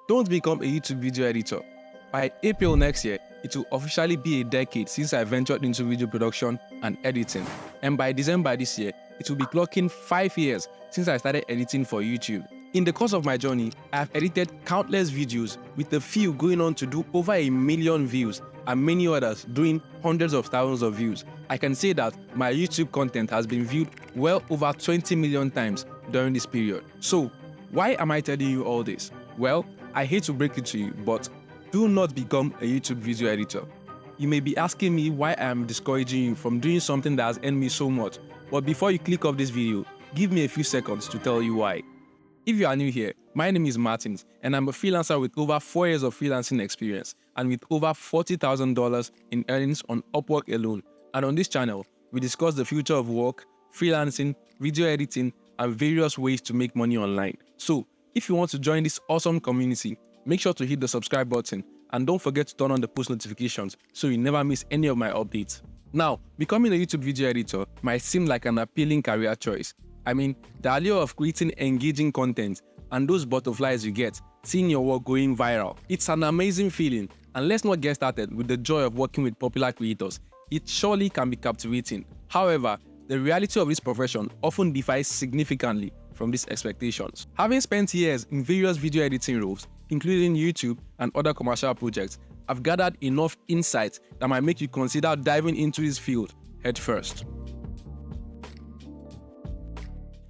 Don't become a YouTube video editor. By April next year, it will officially be a decade since I ventured into video production and editing. And by December this year, it will be clocking 5 years since I started editing for YouTube. In the course of my journey, I have edited countless videos, with a few going on to do over 1 million views and many others doing hundreds of thousands of views. I can say that my YouTube content has been viewed well over 20 million times during this period. So, why am I telling you all this? Well, I hate to break it to you, but do not become a YouTube video editor. You may be asking me why I am discouraging you from doing something that has earned me so much, but before you click off this video, give me a few seconds to tell you why. If you are new here, my name is Martins, and I'm a freelancer with over 4 years of freelancing experience and with over $40,000 in earnings on Upwork alone. And on this channel, we discuss the future of work, freelancing, video editing, and various ways to make money online. So, if you want to join this awesome community, make sure to hit the subscribe button and don't forget to turn on the post notifications so you never miss any of my updates. Now, becoming a YouTube video editor might seem like an appealing career choice. I mean, the allure of creating engaging content and those butterflies you get, seeing your work going viral. It's an amazing feeling, and let's not get started with the joy of working with popular creators. It surely can be captivating. However, the reality of this profession often differs significantly from these expectations. Having spent years in various video editing roles, including YouTube and other commercial projects, I've gathered enough insights that might make you consider diving into this field headfirst.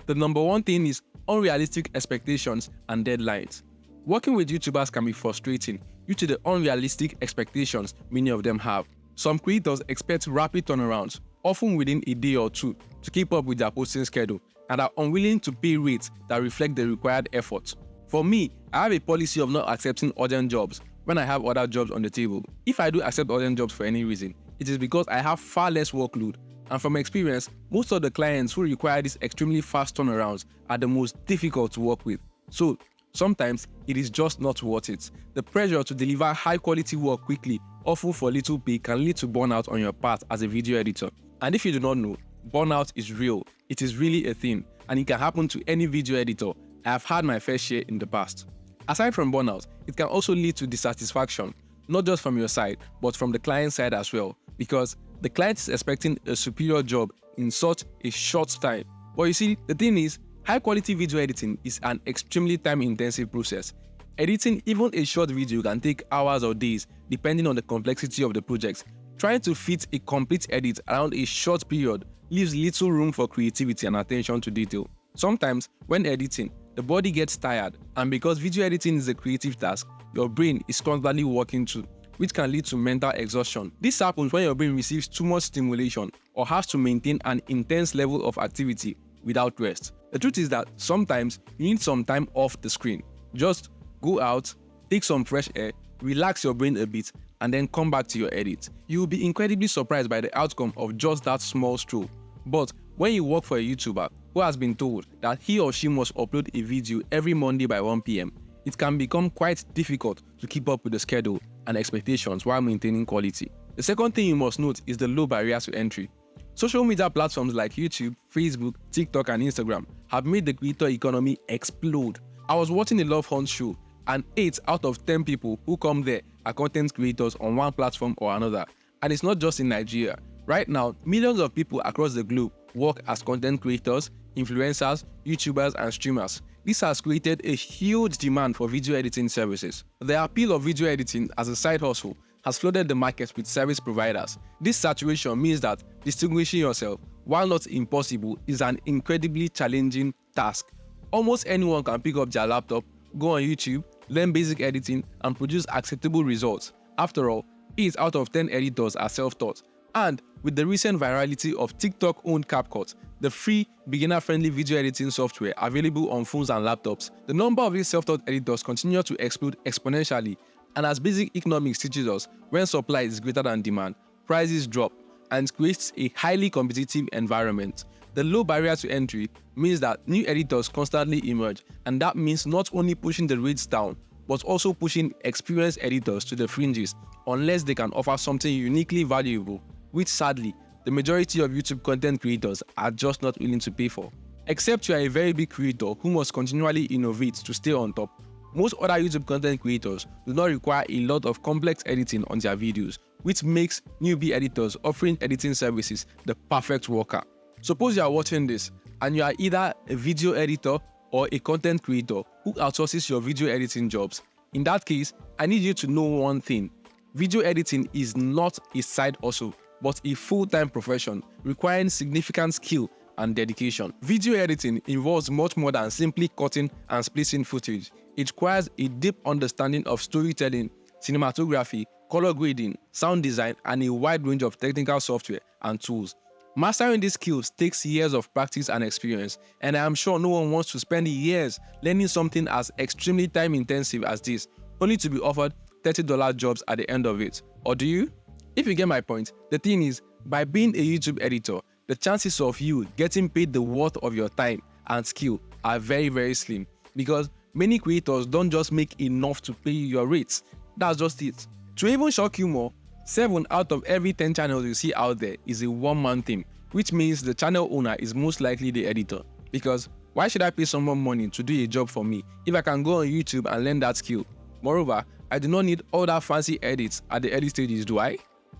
The number one thing is unrealistic expectations and deadlines. Working with YouTubers can be frustrating due to the unrealistic expectations many of them have. Some creators expect rapid turnarounds, often within a day or two, to keep up with their posting schedule, and are unwilling to pay rates that reflect the required effort. For me, I have a policy of not accepting urgent jobs when I have other jobs on the table. If I do accept urgent jobs for any reason, it is because I have far less workload. And from experience, most of the clients who require these extremely fast turnarounds are the most difficult to work with. So, sometimes it is just not worth it. The pressure to deliver high quality work quickly, often for little pay, can lead to burnout on your part as a video editor. And if you do not know, burnout is real. It is really a thing, and it can happen to any video editor. I have had my fair share in the past. Aside from burnout, it can also lead to dissatisfaction, not just from your side, but from the client side as well, because the client is expecting a superior job in such a short time. But you see, the thing is, high quality video editing is an extremely time intensive process. Editing even a short video can take hours or days depending on the complexity of the project. Trying to fit a complete edit around a short period leaves little room for creativity and attention to detail. Sometimes, when editing, the body gets tired, and because video editing is a creative task, your brain is constantly working too, which can lead to mental exhaustion. This happens when your brain receives too much stimulation or has to maintain an intense level of activity without rest. The truth is that sometimes you need some time off the screen. Just go out, take some fresh air, relax your brain a bit, and then come back to your edit. You will be incredibly surprised by the outcome of just that small stroll. But when you work for a YouTuber who has been told that he or she must upload a video every Monday by 1 p.m, it can become quite difficult to keep up with the schedule and expectations while maintaining quality. The second thing you must note is the low barriers to entry. Social media platforms like YouTube, Facebook, TikTok, and Instagram have made the creator economy explode. I was watching a Love Hunt show, and 8 out of 10 people who come there are content creators on one platform or another. And it's not just in Nigeria. Right now, millions of people across the globe work as content creators, influencers, YouTubers, and streamers. This has created a huge demand for video editing services. The appeal of video editing as a side hustle has flooded the market with service providers. This saturation means that distinguishing yourself, while not impossible, is an incredibly challenging task. Almost anyone can pick up their laptop, go on YouTube, learn basic editing, and produce acceptable results. After all, 8 out of 10 editors are self-taught. And with the recent virality of TikTok-owned CapCut, the free, beginner-friendly video editing software available on phones and laptops, the number of these self-taught editors continue to explode exponentially. And as basic economics teaches us, when supply is greater than demand, prices drop, and creates a highly competitive environment. The low barrier to entry means that new editors constantly emerge, and that means not only pushing the rates down, but also pushing experienced editors to the fringes unless they can offer something uniquely valuable, which sadly, the majority of YouTube content creators are just not willing to pay for. Except you are a very big creator who must continually innovate to stay on top, Most other YouTube content creators do not require a lot of complex editing on their videos, which makes newbie editors offering editing services the perfect worker. Suppose you are watching this and you are either a video editor or a content creator who outsources your video editing jobs. In that case, I need you to know one thing. Video editing is not a side hustle, but a full-time profession requiring significant skill and dedication. Video editing involves much more than simply cutting and splicing footage. It requires a deep understanding of storytelling, cinematography, color grading, sound design, and a wide range of technical software and tools. Mastering these skills takes years of practice and experience, and I am sure no one wants to spend years learning something as extremely time-intensive as this, only to be offered $30 jobs at the end of it. Or do you? If you get my point, the thing is, by being a YouTube editor, the chances of you getting paid the worth of your time and skill are very, very slim, because many creators don't just make enough to pay you your rates. That's just it. To even shock you more, 7 out of every 10 channels you see out there is a one-man team, which means the channel owner is most likely the editor. Because why should I pay someone money to do a job for me if I can go on YouTube and learn that skill? Moreover, I do not need all that fancy edits at the early stages, do I?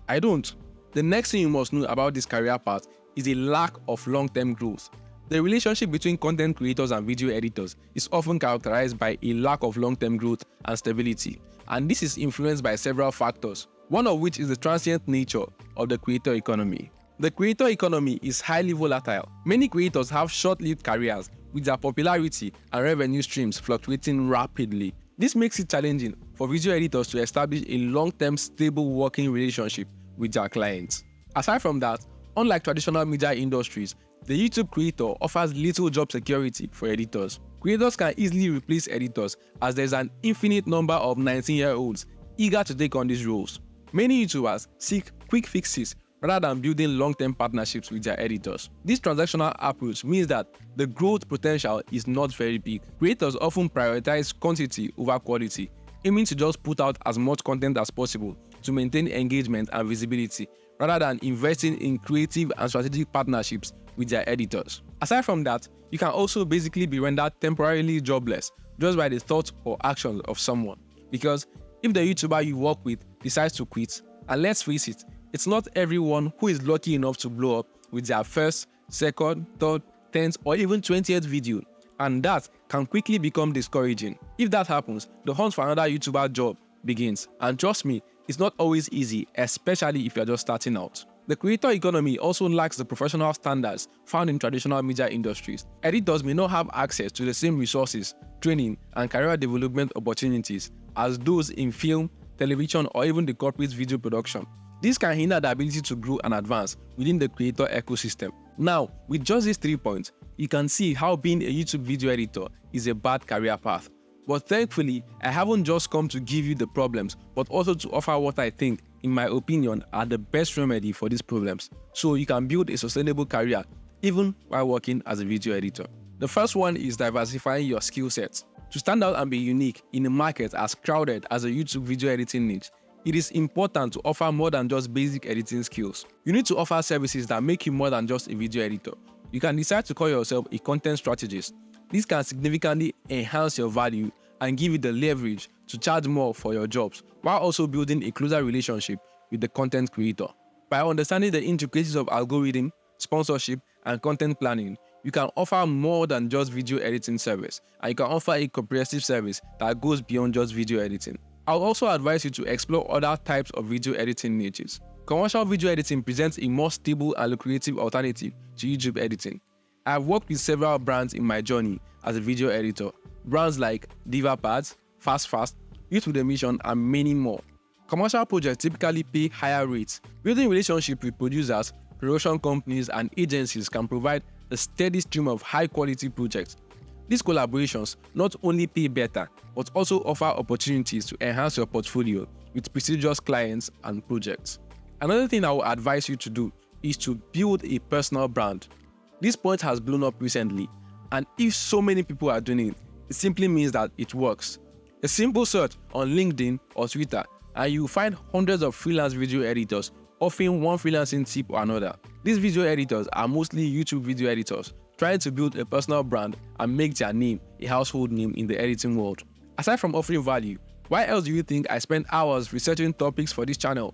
I don't. The next thing you must know about this career path is a lack of long-term growth. The relationship between content creators and video editors is often characterized by a lack of long-term growth and stability, and this is influenced by several factors, one of which is the transient nature of the creator economy. The creator economy is highly volatile. Many creators have short-lived careers with their popularity and revenue streams fluctuating rapidly. This makes it challenging for video editors to establish a long-term stable working relationship with their clients. Aside from that, unlike traditional media industries, the YouTube creator offers little job security for editors. Creators can easily replace editors as there's an infinite number of 19-year-olds eager to take on these roles. Many YouTubers seek quick fixes rather than building long-term partnerships with their editors. This transactional approach means that the growth potential is not very big. Creators often prioritize quantity over quality, aiming to just put out as much content as possible to maintain engagement and visibility, rather than investing in creative and strategic partnerships with their editors. Aside from that, you can also basically be rendered temporarily jobless just by the thought or actions of someone. Because if the YouTuber you work with decides to quit, and let's face it, it's not everyone who is lucky enough to blow up with their first, second, third, 10th, or even 20th video, and that can quickly become discouraging. If that happens, the hunt for another YouTuber job begins, and trust me, it's not always easy, especially if you're just starting out. The creator economy also lacks the professional standards found in traditional media industries. Editors may not have access to the same resources, training, and career development opportunities as those in film, television, or even the corporate video production. This can hinder the ability to grow and advance within the creator ecosystem. Now, with just these 3 points, you can see how being a YouTube video editor is a bad career path. But thankfully, I haven't just come to give you the problems, but also to offer what I think, in my opinion, are the best remedy for these problems, so you can build a sustainable career even while working as a video editor. The first one is diversifying your skill sets. To stand out and be unique in a market as crowded as a YouTube video editing niche, it is important to offer more than just basic editing skills. You need to offer services that make you more than just a video editor. You can decide to call yourself a content strategist. This can significantly enhance your value and give you the leverage to charge more for your jobs, while also building a closer relationship with the content creator. By understanding the intricacies of algorithm, sponsorship, and content planning, you can offer more than just video editing service, and you can offer a comprehensive service that goes beyond just video editing. I'll also advise you to explore other types of video editing niches. Commercial video editing presents a more stable and lucrative alternative to YouTube editing. I've worked with several brands in my journey as a video editor. Brands like Diva Pads, Fast, Youth with a Mission, and many more. Commercial projects typically pay higher rates. Building relationships with producers, production companies, and agencies can provide a steady stream of high-quality projects. These collaborations not only pay better, but also offer opportunities to enhance your portfolio with prestigious clients and projects. Another thing I would advise you to do is to build a personal brand. This point has blown up recently, and if so many people are doing it, it simply means that it works. A simple search on LinkedIn or Twitter, and you will find hundreds of freelance video editors offering one freelancing tip or another. These video editors are mostly YouTube video editors trying to build a personal brand and make their name a household name in the editing world. Aside from offering value, why else do you think I spend hours researching topics for this channel?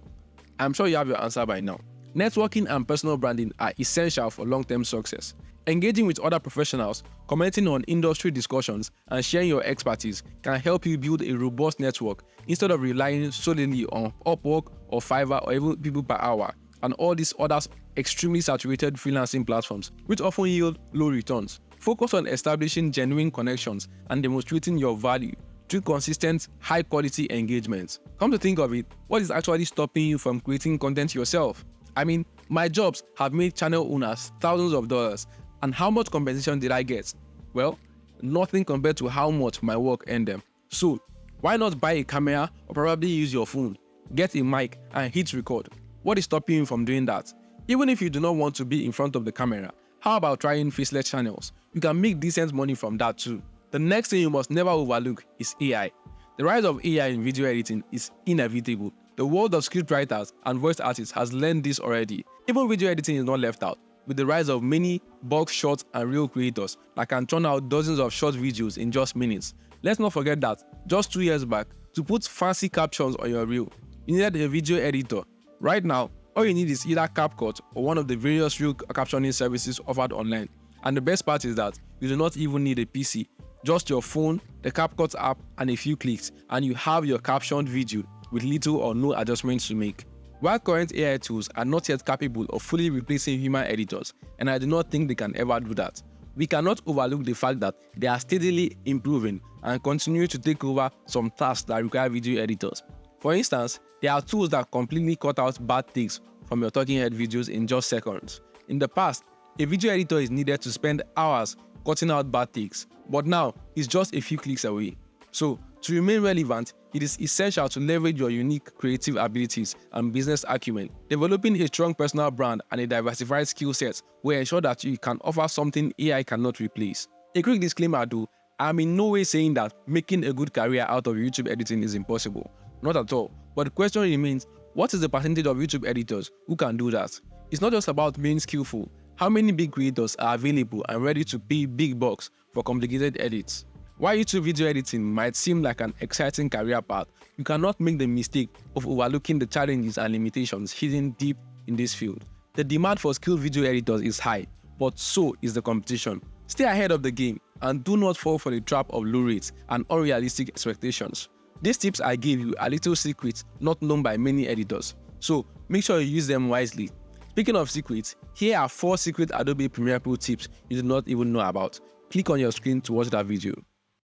I'm sure you have your answer by now. Networking and personal branding are essential for long-term success. Engaging with other professionals, commenting on industry discussions, and sharing your expertise can help you build a robust network instead of relying solely on Upwork or Fiverr or even people per hour and all these other extremely saturated freelancing platforms, which often yield low returns. Focus on establishing genuine connections and demonstrating your value through consistent, high-quality engagements. Come to think of it, what is actually stopping you from creating content yourself? I mean, my jobs have made channel owners thousands of dollars, and how much compensation did I get? Well, nothing compared to how much my work earned them. So, why not buy a camera or probably use your phone, get a mic and hit record? What is stopping you from doing that? Even if you do not want to be in front of the camera, how about trying faceless channels? You can make decent money from that too. The next thing you must never overlook is AI. The rise of AI in video editing is inevitable. The world of scriptwriters and voice artists has learned this already. Even video editing is not left out, with the rise of many bulk short and reel creators that can churn out dozens of short videos in just minutes. Let's not forget that, just 2 years back, to put fancy captions on your reel, you needed a video editor. Right now, all you need is either CapCut or one of the various reel captioning services offered online. And the best part is that you do not even need a PC. Just your phone, the CapCut app, and a few clicks, and you have your captioned video with little or no adjustments to make. While current AI tools are not yet capable of fully replacing human editors, and I do not think they can ever do that, we cannot overlook the fact that they are steadily improving and continue to take over some tasks that require video editors. For instance, there are tools that completely cut out bad takes from your talking head videos in just seconds. In the past, a video editor is needed to spend hours cutting out bad takes, but now it's just a few clicks away. So, to remain relevant, it is essential to leverage your unique creative abilities and business acumen. Developing a strong personal brand and a diversified skill set will ensure that you can offer something AI cannot replace. A quick disclaimer though, I'm in no way saying that making a good career out of YouTube editing is impossible. Not at all. But the question remains, what is the percentage of YouTube editors who can do that? It's not just about being skillful. How many big creators are available and ready to pay big bucks for complicated edits? While YouTube video editing might seem like an exciting career path, you cannot make the mistake of overlooking the challenges and limitations hidden deep in this field. The demand for skilled video editors is high, but so is the competition. Stay ahead of the game and do not fall for the trap of low rates and unrealistic expectations. These tips I gave you are little secrets not known by many editors, so make sure you use them wisely. Speaking of secrets, here are 4 secret Adobe Premiere Pro tips you do not even know about. Click on your screen to watch that video.